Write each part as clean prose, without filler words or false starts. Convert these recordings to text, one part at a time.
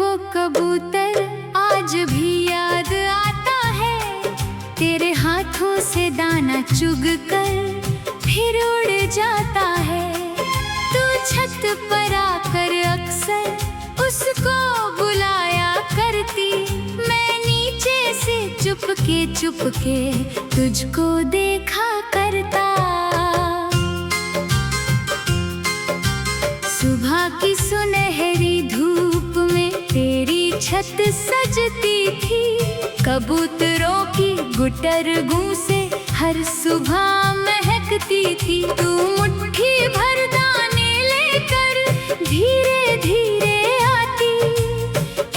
वो कबूतर आज भी याद आता है। तेरे हाथों से दाना चुग कर फिर उड़ जाता है। तू छत पर आकर अक्सर उसको बुलाया करती। मैं नीचे से चुपके चुपके तुझको देखा करता। सुबह की सुनहरी धूप में तेरी छत सजती थी। कबूतरों की गुटरगू से हर सुबह महकती थी। तू मुट्ठी भर दाने लेकर धीरे धीरे आती।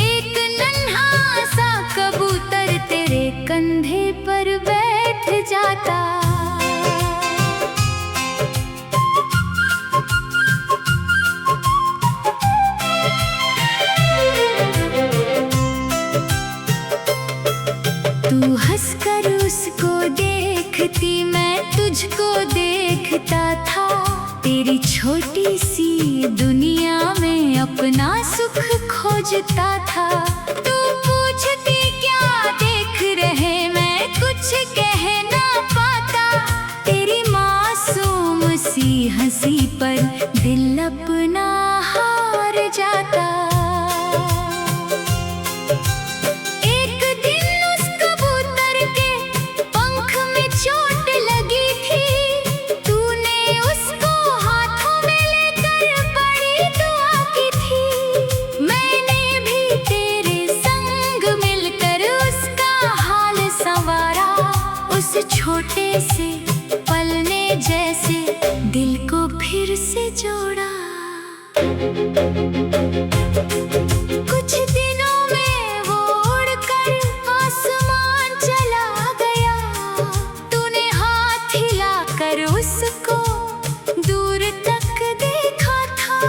एक नन्हा सा कबूतर तेरे कंधे पर बैठ जाता। तू हंसकर उसको देखती, मैं तुझको देखता था। तेरी छोटी सी दुनिया में अपना सुख खोजता था। तू पूछती क्या देख रहे, मैं कुछ कह ना पाता। तेरी मासूम सी हंसी पर दिल अपना हार जाता। छोटे से पलने जैसे दिल को फिर से जोड़ा। कुछ दिनों में वो उड़कर आसमान चला गया। तूने हाथ हिलाकर उसको दूर तक देखा था।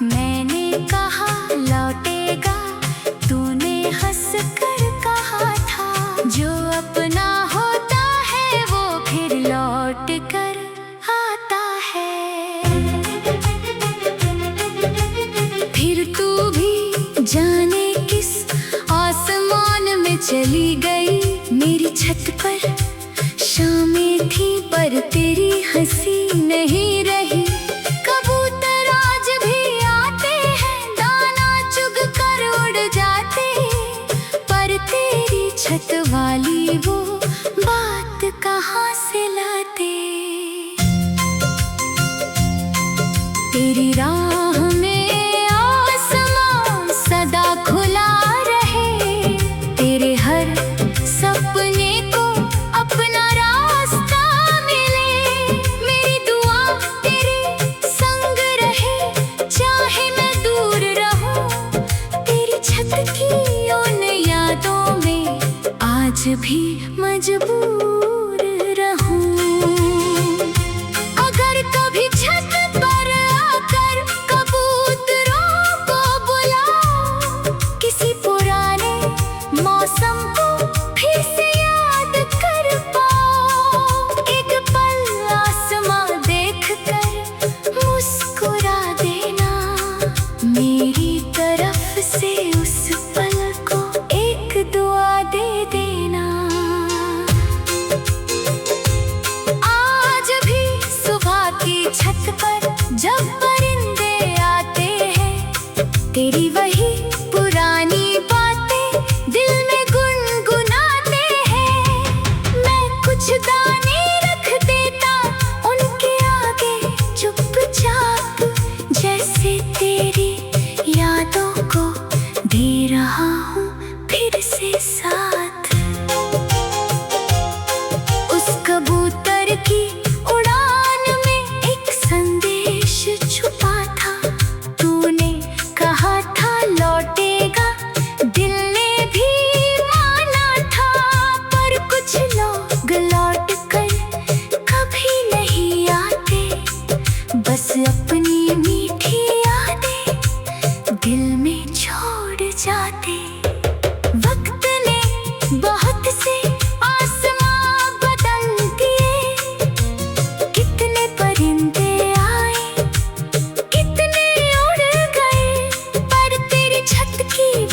मैंने कहा लौटेगा, तूने हंसकर कहा था। जो अपना लौट कर आता है। फिर तू भी जाने किस आसमान में चली गई। मेरी छत पर शामें थी पर तेरी हंसी नहीं रही। कबूतर आज भी आते हैं, दाना चुग कर उड़ जाते। पर तेरी छत वाली वो बात कहाँ से लाते। तेरी राह में आसमां सदा खुला रहे। तेरे हर सपने को अपना रास्ता मिले। मेरी दुआ तेरे संग रहे, चाहे मैं दूर रहूं। तेरी छत की उन यादों में आज भी मजबूर रहूं। अगर कभी छत पर आकर कबूतरों को बुलाओ, किसी पुराने मौसम को फिर से याद कर पाओ। एक पल आसमां देखकर मुस्कुरा देना। मेरी तरफ से उस पल को एक दुआ दे देना। छत पर जब परिंदे आते हैं, तेरी वही पुरानी बातें दिल में गुनगुनाते हैं। मैं कुछ दाने रख देता उनके आगे चुपचाप, जैसे तेरी यादों को दे रहा हूँ फिर से साथ। उस कबूतर की बस अपनी मीठी यादें दिल में छोड़ जाते। वक्त ने बहुत से आसमां बदल दिए। कितने परिंदे आए, कितने उड़ गए, पर तेरी छत की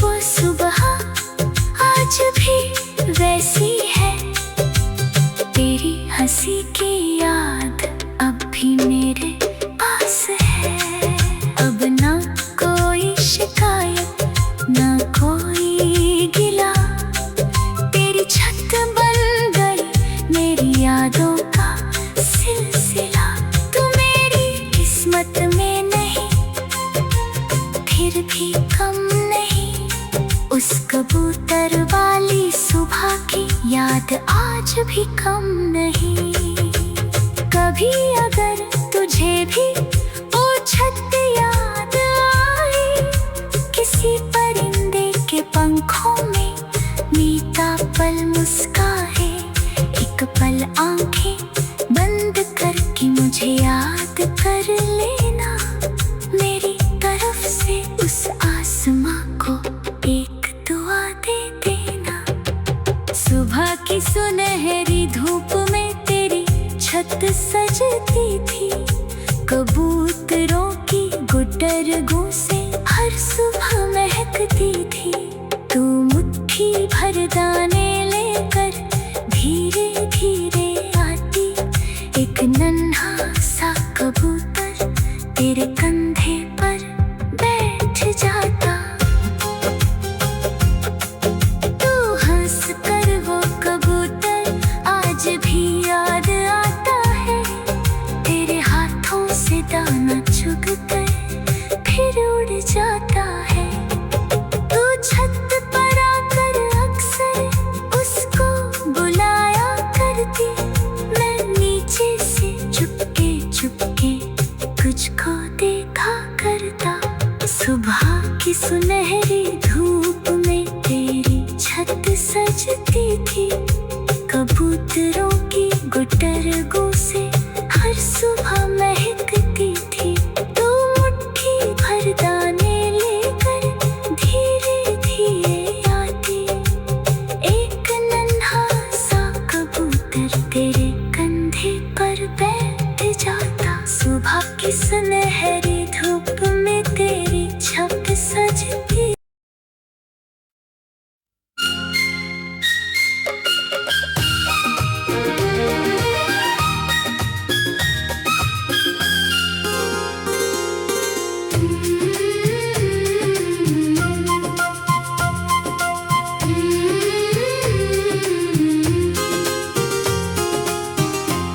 कबूतर वाली सुबह की याद आज भी कम नहीं। कभी अगर तुझे भी वो छत याद आए, किसी परिंदे के पंखों में मीठा पल मुस्काए, एक पल आंखें बंद करके मुझे याद कर लेना, मेरी तरफ से उस आसमां को एक दुआ दे देना। सुबह की सुनहरी धूप में तेरी छत सजती थी, कबूतरों की गुटरगू से हर सुबह महकती थी। तू मुट्ठी भर दाने लेकर धीरे धीरे आती, एक नन्हा सा कबूतर तेरे कंधे पर बैठ जाता। तू हंस कर वो कबूतर आज भी याद आता है, तेरे हाथों से दाना चुग कर फिर उड़ जाता है। तू छत पर आकर अक्सर उसको बुलाया करती, मैं नीचे से चुपके चुपके तुझको देखा करता। सुबह की सुनहरी धूप में तेरी छत सजती थी, कबूतरों की गुटरगू से हर सुबह महकती थी। तू मुट्ठी भर दाने लेकर धीरे धीरे आती, एक नन्हा सा कबूतर तेरे कंधे पर बैठ जाता। सुबह की सुनहरी धूप में तेरी छत सजती।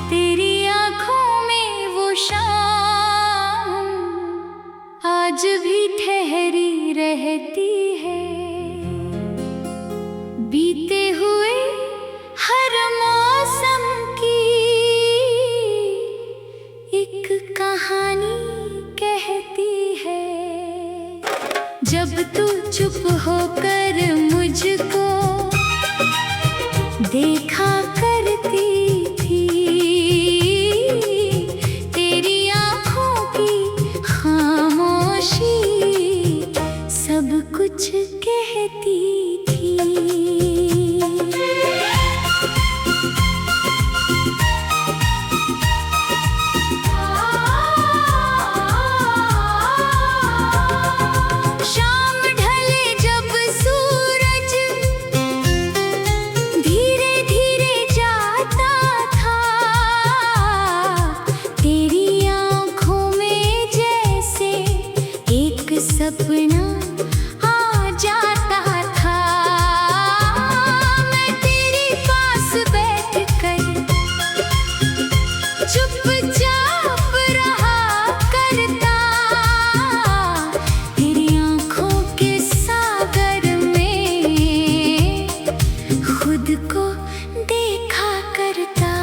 तेरी आँखों में वो शाम आज भी ठहरी रहती है, बीते हुए हर मौसम की एक कहानी कहती है। जब तू चुप होकर मुझको देखा करती थी, तेरी आँखों की खामोशी सब कुछ कहती थी। शाम ढले जब सूरज धीरे धीरे जाता था, तेरी आँखों में जैसे एक सपना आ जाता था। मैं तेरे पास बैठकर चुपचाप रहा करता, तेरी आँखों के सागर में खुद को देखा करता।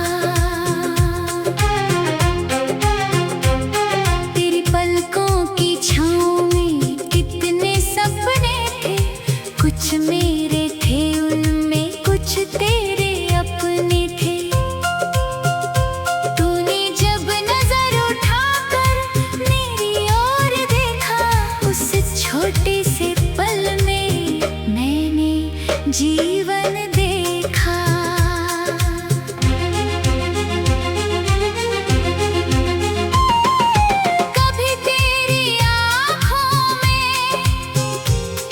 तेरी पलकों की छाँव में कितने सपने थे, कुछ मेरे थे उनमें कुछ तेरे अपने थे। तूने जब नजर उठाकर मेरी ओर देखा, उस छोटे से पल में मैंने जीवन देखा। कभी तेरी आँखों में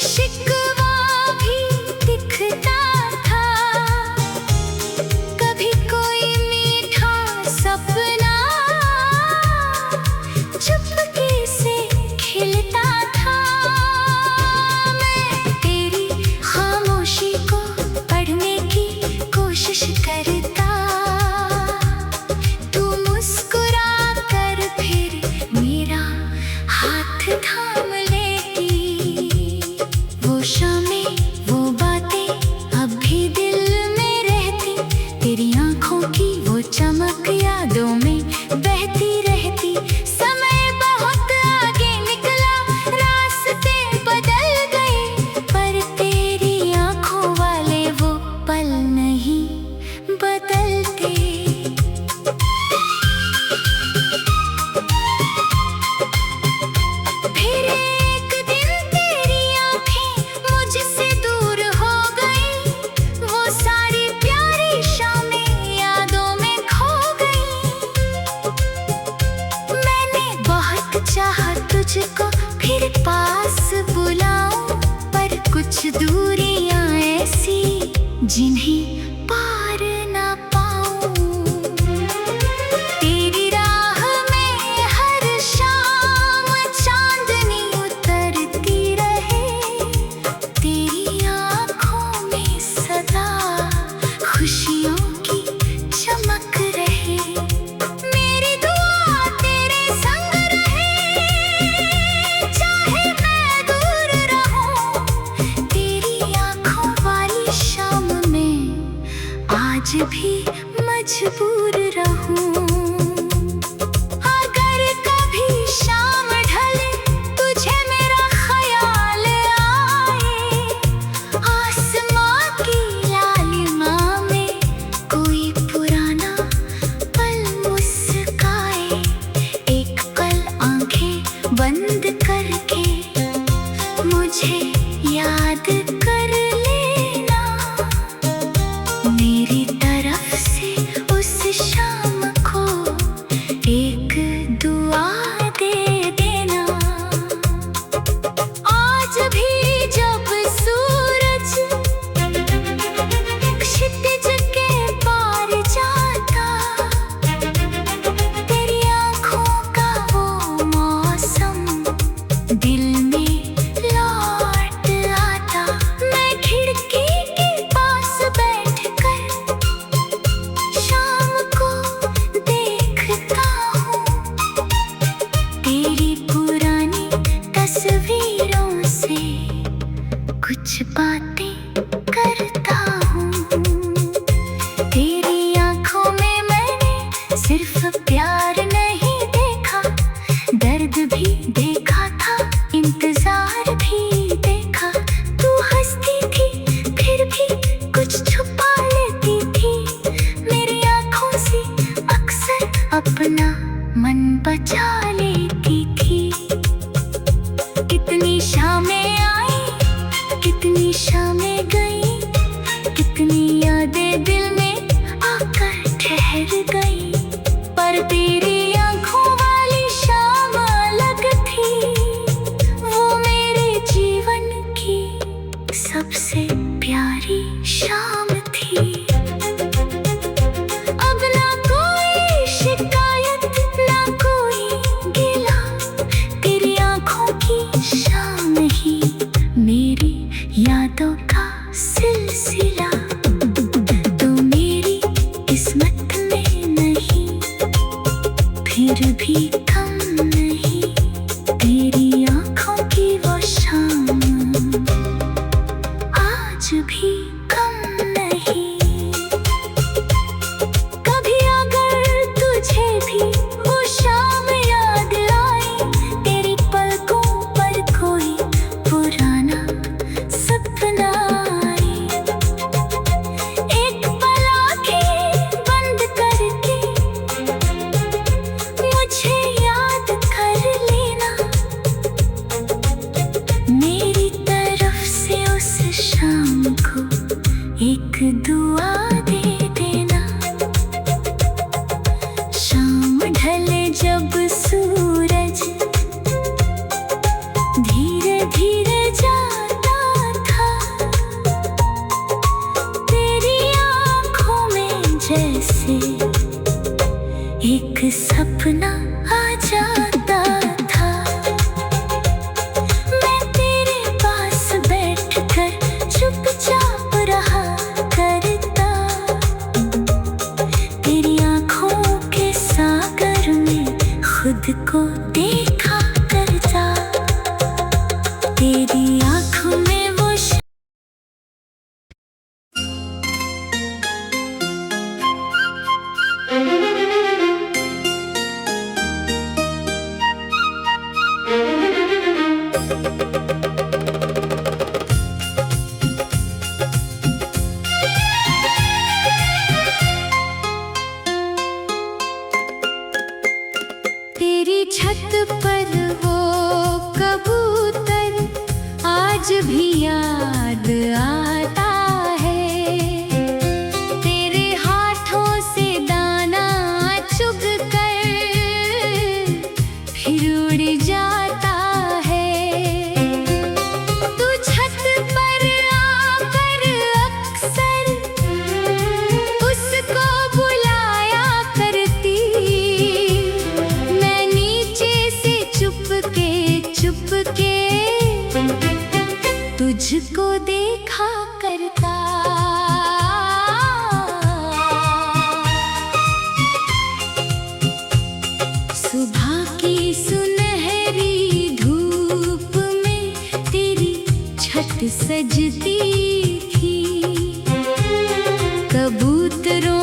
शिकवा भी दिखता था, कभी कोई मीठा सपना चुपके से खिलता था। मैं तेरी खामोशी को पढ़ने की कोशिश करता, तू मुस्कुरा कर फिर मेरा हाथ थाम लेती। वो शामें वो आज भी मजबूर रहूं। अगर कभी शाम ढले तुझे मेरा ख्याल आए, आसमां की लालिमा में कोई पुराना पल मुस्काए, एक पल आंखें बंद करके मुझे याद कर लेना। मेरी तरफ से उस शाम को एक दुआ दे देना। आज भी जब सूरज क्षितिज के पार जाता, तेरी आँखों का वो मौसम दिल में लौट आता। मैं खिड़की के पास बैठकर शाम को देखता हूँ, तेरी पुरानी तस्वीरों से कुछ बातें करता हूँ। तेरी आँखों में मैंने सिर्फ प्यार नहीं देखा, दर्द भी देखा था, इंतजार भी देखा। तू हंसती थी फिर भी कुछ छुपा लेती थी, मेरी आँखों से अक्सर अपना मन बचा लेती थी। कितनी शामें आई, कितनी शामें गई, कितनी यादें दिल में आकर ठहर गई, पर तेरी आँखों वाली शाम अलग थी। वो मेरे जीवन की सबसे प्यारी शाम थी। अब ना कोई शिकायत, ना कोई गिला, तेरी आँखों की शाम ही मेरी यादों का सिलसिला। तो मेरी किस्मत में नहीं, फिर भी कम नहीं, तेरी आँखों की वो शाम आज भी कम नहीं। कभी अगर तुझे भी वो शाम याद आए, तेरी पलकों पर कोई पुराना सपना आए, एक पल आंखें बंद करके मुझे याद कर लेना। मेरी तरफ से उस शाम को एक दुआ दे देना। शाम ढले जब सूरज धीरे धीरे जाता था, तेरी आँखों में जैसे एक सपना आ जाता था। मैं तेरे पास बैठकर चुपचाप रहा करता, तेरी आँखों के सागर में खुद को देखा करता। तेरी आँखों में वो तेरी छत पर वो कबूतर आज भी याद आता है। तेरे हाथों से दाना चुग कर फिर उड़ जाता है। तू छत पर आकर अक्सर उसको बुलाया करती, मैं नीचे से चुपके चुपके तुझको देखा करता। सुबह की सुनहरी धूप में तेरी छत सजती थी, कबूतरों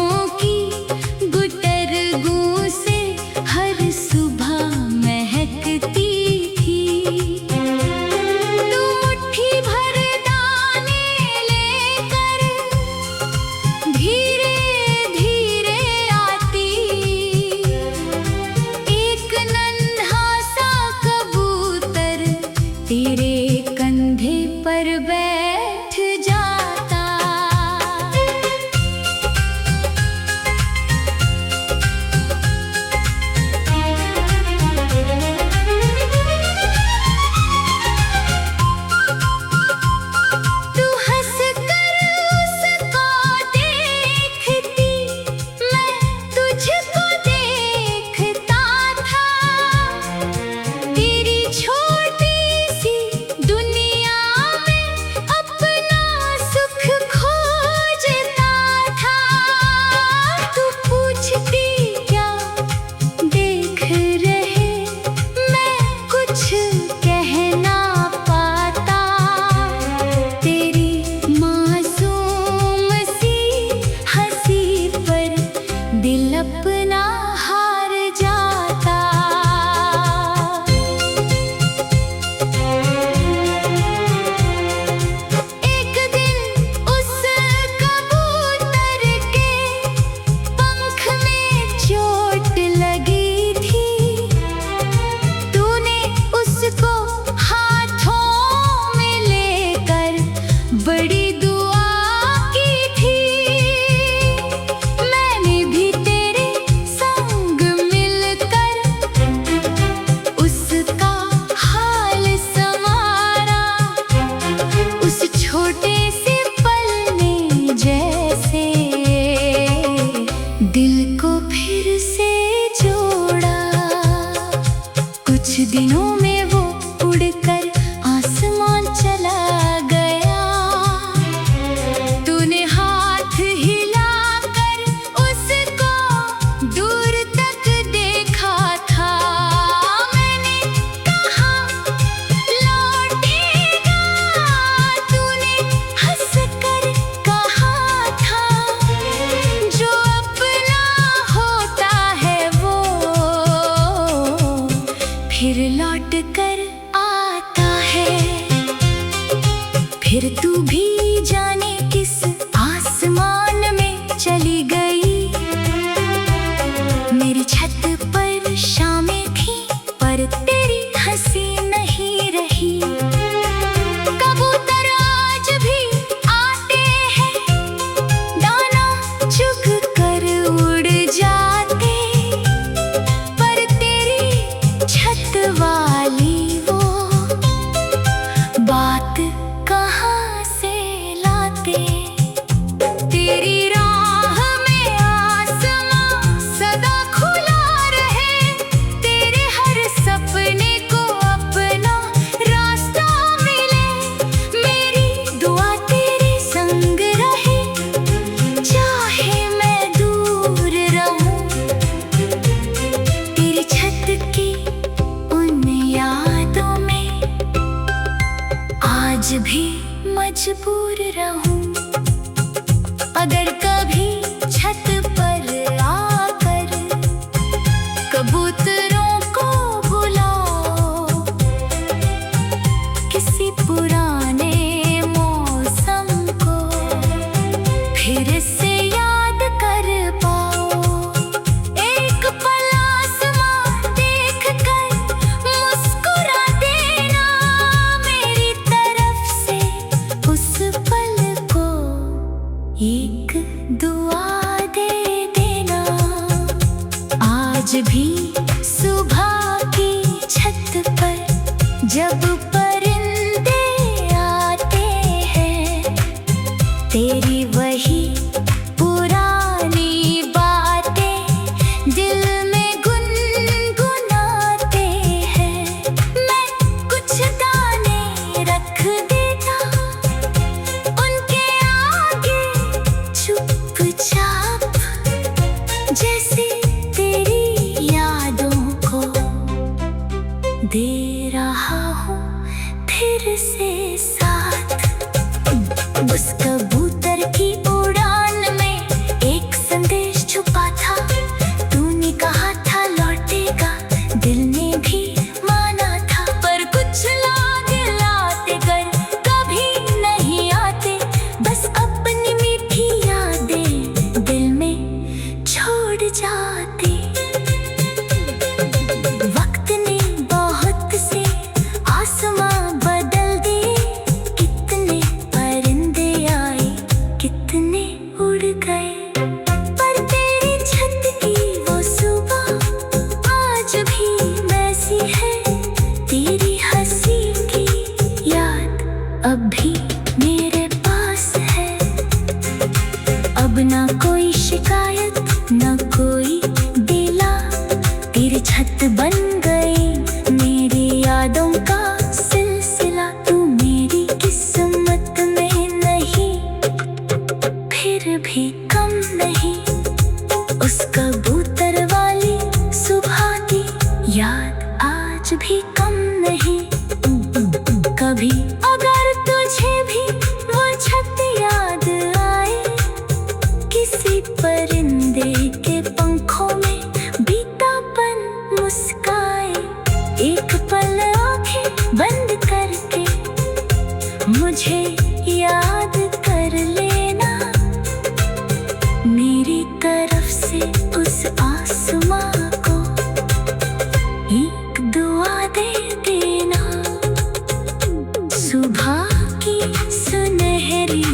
भी जाने किस आसमान में चली गई। मेरी छत पर शामें थी पर तेरी हंसी नहीं रही। कबूतर आज भी आते हैं, दाना चुग कर उड़ जाते, पर तेरी छत वाली वो बात कहाँ से लाते। तेरी राह में आसमां सदा खुला रहे, तेरे हर सपने को अपना रास्ता मिले। मेरी दुआ तेरे संग रहे, चाहे मैं दूर रहूं। तेरी छत की उन यादों में आज भी मजबूर रहूं। अगर कभी छत पर आकर कबूतरों को बुलाओ, किसी पुराने मौसम को फिर से याद कर पाओ। एक पल आसमां देख कर मुस्कुरा देना, मेरी तरफ से उस पल को एक दुआ दे देना। आज भी सुबह की छत पर जब परिंदे आते हैं, तेरी वही पुरानी बातें दिल में गुनगुनाते हैं। मैं कुछ दाने रख देता उनके आगे चुपचाप, जैसे तेरी यादों को दे रहा हूँ फिर से साथ। उस कबूतर की उड़ान में एक संदेश छुपा था, तूने कहा था लौटेगा, दिल ने भी माना था। पर कुछ लोग लाते कर कभी नहीं आते, बस अपनी मीठी यादें दिल में छोड़ जाते। वक्त ने बहुत से आसमां बदल दिए, कितने परिंदे आए कितने उड़ गए, पर तेरी छत की वो सुबह आज भी वैसी है। तेरी हंसी की याद अब भी मेरे पास है। अब ना कोई शिकायत ना कोई गिला, तेरी छत बन गई मेरी यादों का सिलसिला। तू मेरी किस्मत में नहीं, फिर भी कम नहीं। उस कबूतर वाली सुबह की याद आज भी कम नहीं। कभी अगर तुझे भी वो छत याद आए, किसी परिंदे के पंखों में बीतापन मुस्काए, एक पल आंखें बंद करके मुझे याद कर लेना, मेरी तरफ से उस आसमां को एक दुआ दे देना। सुबह की सुनहरी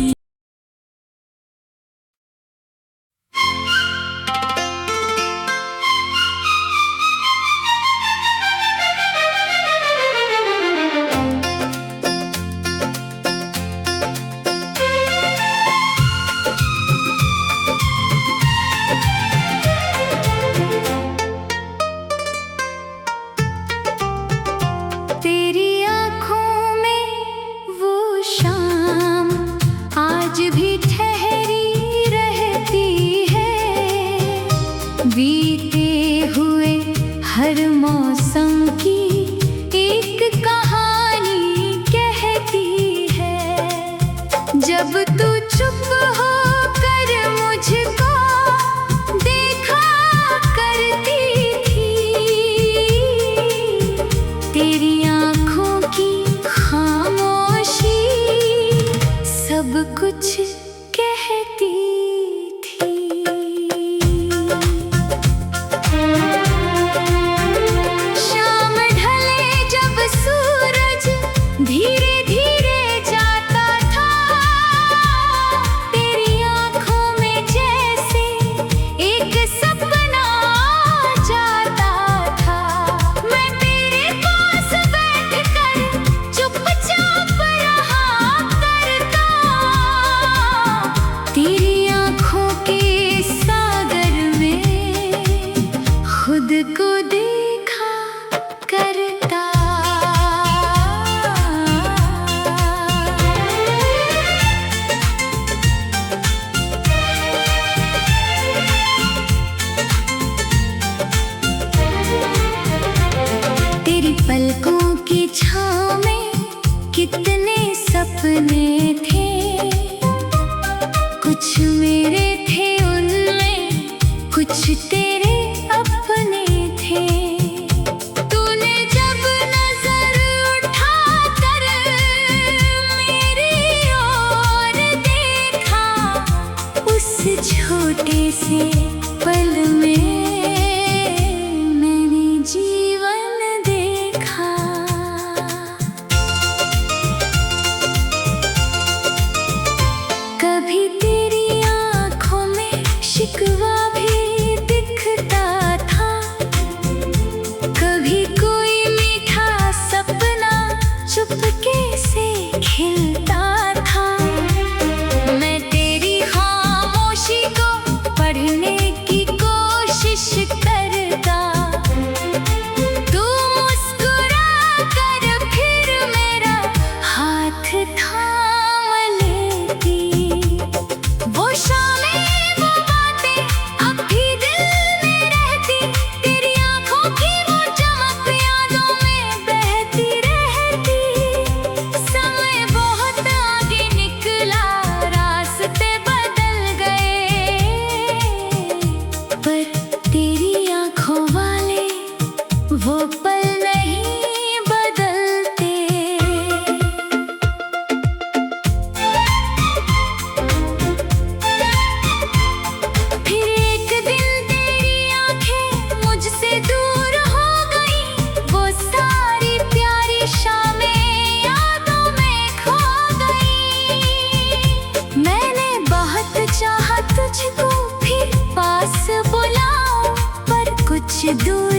जब तू चुप हो कर मुझको देखा करती थी, तेरी आँखों की खामोशी सब सब कुछ कहती थी। शाम ढले जब सूरज धीरे धीरे जाता था, तेरी आंखों में जैसे एक सपना जाता था। मैं तेरे पास बैठकर चुपचाप रहा करता, तेरी आंखों के सागर में खुद को देखा करता। तेरी पलकों की छाँव में कितने सपने थे, कुछ मेरे थे उनमें, कुछ तेरे अपने थे। तूने जब नजर उठाकर मेरी ओर देखा, उस छोटे से पल में मैंने जीवन देखा। कभी तेरी आँखों में शिकवा भी दिखता था, कभी कोई मीठा सपना चुपके से खिलता था। मैं तेरी खामोशी को पढ़ने की कोशिश करता, तू मुस्कुरा कर फिर मेरा हाथ थाम लेती। वो शामें वो बातें अब भी दिल में रहती, तेरी आंखों की वो चमक यादों में बहती रहती। समय बहुत आगे निकला, रास्ते बदल गए, पर तेरी आंखों वाले वो पल नहीं बदलते। फिर एक दिन तेरी आंखें मुझसे दूर हो गई, वो सारी प्यारी शामें यादों में खो गई। मैंने बहुत चाहा तुझको फिर पास बुलाऊं, पर कुछ दूर